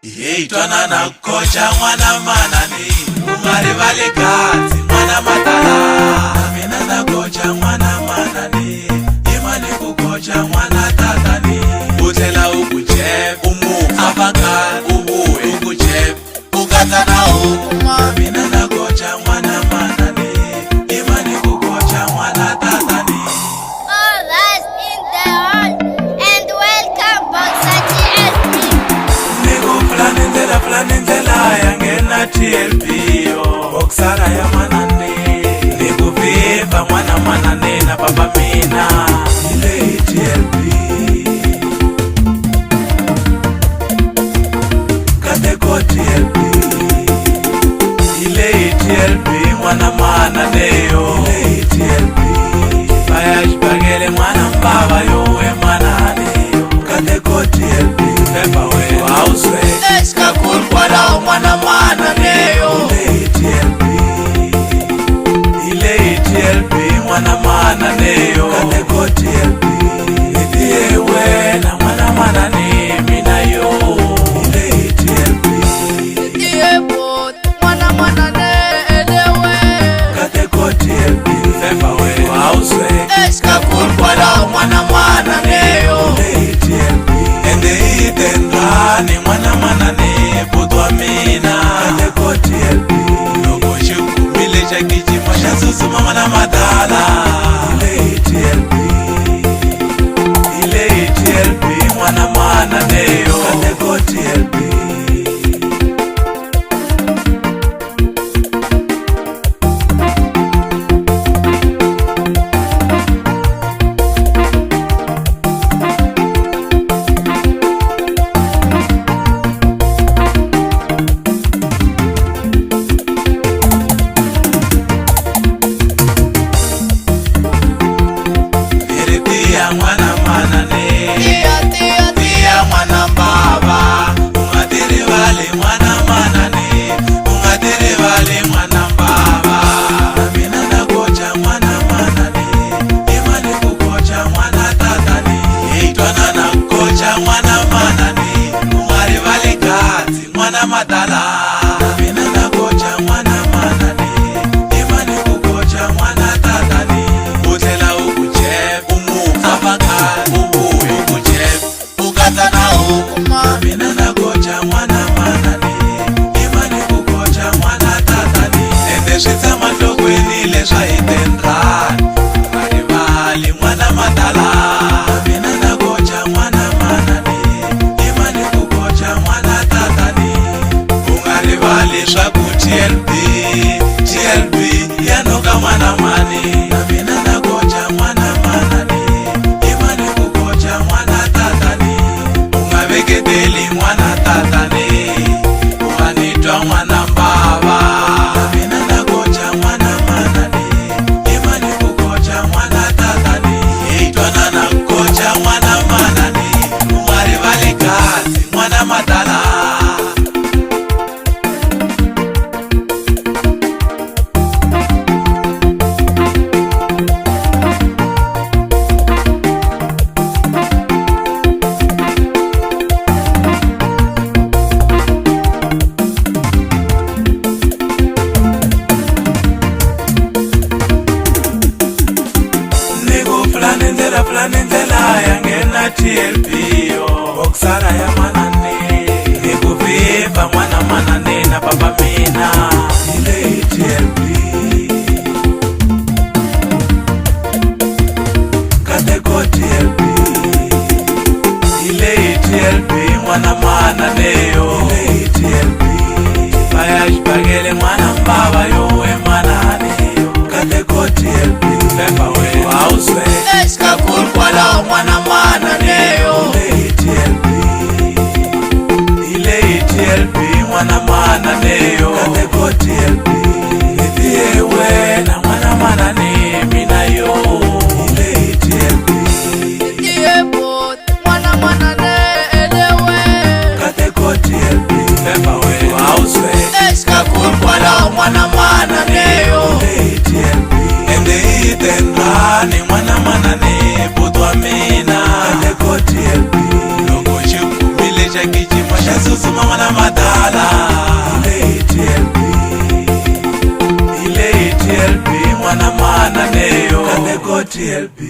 Yeitwana na kocha mwana manani Umari vale kazi mwana matala Amina na kocha mwana manani Imani kukocha mwana tatani Utela ukuchep Umu afaka ubuwe Ukuchep Ukatana ukuma Amina na kocha mwana manani Imani kukocha mwana tatani. All us in the hall and welcome back to TLP. Nigo planenzela yangena TLP yo Boksara ya manane Nigo viva mwana manane na baba mina Ile TLP Kateko TLP Ile TLP mwana manane yo Ile TLP Bayash bagele mwana mbaba yo we manane yo Kateko TLP Pepa we wauswe Eska kulkwala mwana manane yo Ile TLP Ile TLP mwana manane yo Kateko TLP Idie we na mwana manane mina yo Ile TLP Idie bot mwana manane elewe Kateko TLP Pepa we wauswe Eska kulkwala mwana manane yo Ile TLP Ende itendani mwana manane Putwa mina Kateko TLP Logo shukumile chakijimo Shazuzuma mwana madala Ile TLP Ile TLP mwana manane yo Kateko TLP Tia mwana manane Tia mwana mbaba Ungatiri vale mwana manane Ungatiri vale mwana mbaba Amina na kocha mwana manane Imani kukocha mwana tatani Yeitwana na kocha mwana manane Ungari vale kazi mwana matala Amina na kocha mwana manane Imani kukocha mwana tatani Utela ukuchep Afaka ubuwe ukuchep Ukatana ukuma Amina na kocha mwana manani Imani kukocha mwana tatani Ende shita matokweni lesha itendrani Karibali mwana matala Amina na kocha mwana manani Imani kukocha mwana tatani Ungaribali shaku TLP TLP yanoka mwana mani Amina na kocha mwana manani Imani kukocha mwana tatani Ungabeketeli mwana tatani Unganitwa mwana mbaba Amina na kocha mwana manani Imani kukocha mwana tatani Yeitwana na kocha mwana manani Ungaribali kazi mwana matala Planenzela yangena TLP yo Boksara ya manane matala ile TLP mwana mana neyo Kadeko TLP